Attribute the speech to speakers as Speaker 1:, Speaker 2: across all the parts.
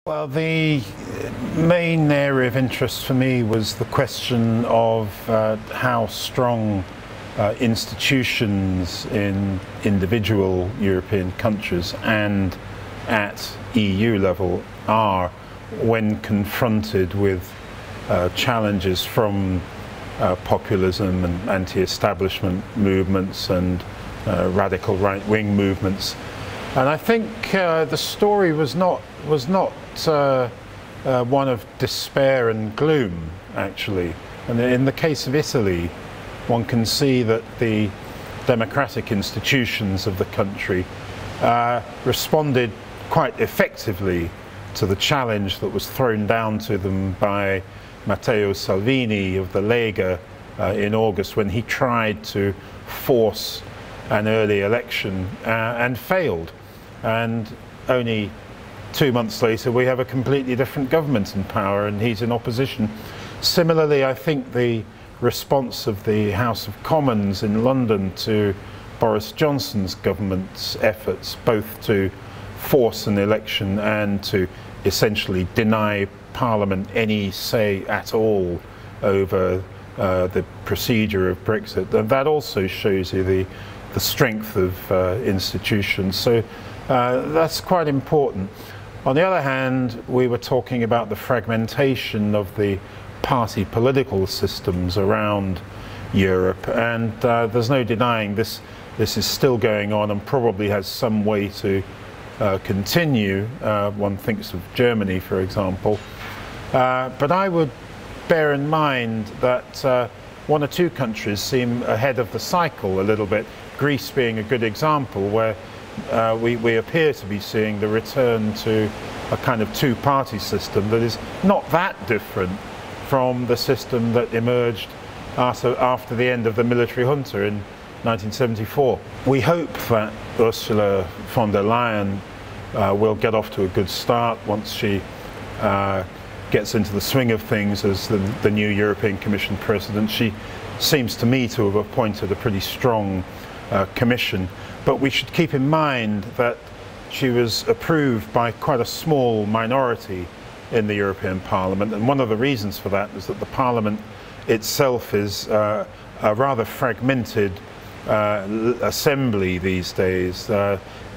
Speaker 1: Well, the main area of interest for me was the question of how strong institutions in individual European countries and at EU level are when confronted with challenges from populism and anti-establishment movements and radical right-wing movements. And I think the story was not one of despair and gloom, actually. And in the case of Italy, one can see that the democratic institutions of the country responded quite effectively to the challenge that was thrown down to them by Matteo Salvini of the Lega in August, when he tried to force an early election and failed. And only 2 months later we have a completely different government in power and he's in opposition. Similarly, I think the response of the House of Commons in London to Boris Johnson's government's efforts both to force an election and to essentially deny Parliament any say at all over the procedure of Brexit, that also shows you the strength of institutions. So that's quite important. On the other hand, we were talking about the fragmentation of the party political systems around Europe, and there's no denying this is still going on and probably has some way to continue. One thinks of Germany, for example. But I would bear in mind that one or two countries seem ahead of the cycle a little bit, Greece being a good example, where we appear to be seeing the return to a kind of two-party system that is not that different from the system that emerged after the end of the military junta in 1974. We hope that Ursula von der Leyen will get off to a good start once she gets into the swing of things as the new European Commission President. She seems to me to have appointed a pretty strong commission, but we should keep in mind that she was approved by quite a small minority in the European Parliament, and one of the reasons for that is that the Parliament itself is a rather fragmented assembly these days.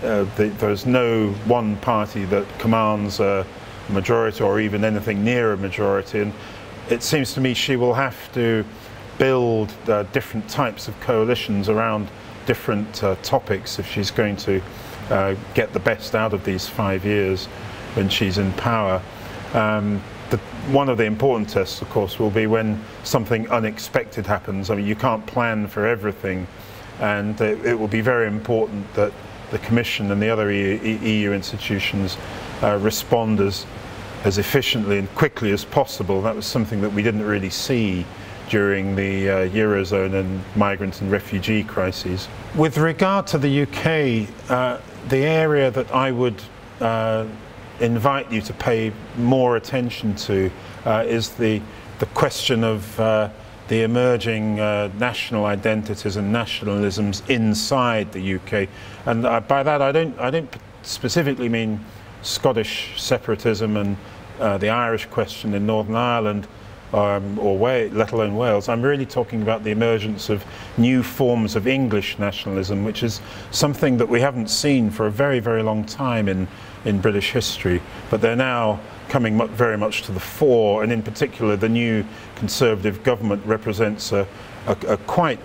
Speaker 1: There's no one party that commands a majority or even anything near a majority, and it seems to me she will have to build different types of coalitions around different topics if she's going to get the best out of these 5 years when she's in power. One of the important tests, of course, will be when something unexpected happens. I mean, you can't plan for everything, and it will be very important that the Commission and the other EU institutions respond as efficiently and quickly as possible. That was something that we didn't really see during the Eurozone and migrant and refugee crises. With regard to the UK, the area that I would invite you to pay more attention to is the question of the emerging national identities and nationalisms inside the UK. And by that I don't specifically mean Scottish separatism and the Irish question in Northern Ireland, or let alone Wales. I'm really talking about the emergence of new forms of English nationalism, which is something that we haven't seen for a very, very long time in British history, but they're now coming very much to the fore, and in particular the new Conservative government represents a quite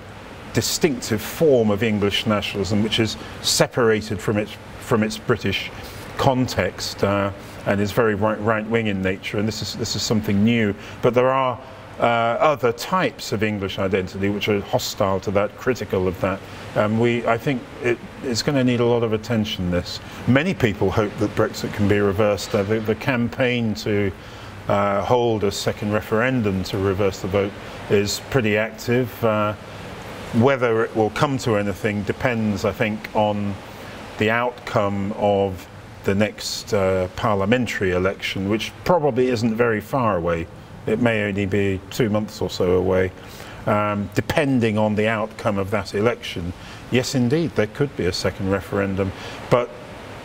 Speaker 1: distinctive form of English nationalism which is separated from its British context and is very right-wing in nature, and this is something new. But there are other types of English identity which are hostile to that, critical of that. I think it's going to need a lot of attention, this. Many people hope that Brexit can be reversed. The campaign to hold a second referendum to reverse the vote is pretty active. Whether it will come to anything depends, I think, on the outcome of the next parliamentary election, which probably isn't very far away. It may only be 2 months or so away. Depending on the outcome of that election, yes, indeed, there could be a second referendum. But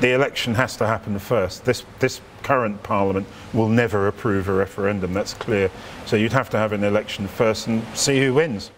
Speaker 1: the election has to happen first. This current parliament will never approve a referendum, that's clear. So you'd have to have an election first and see who wins.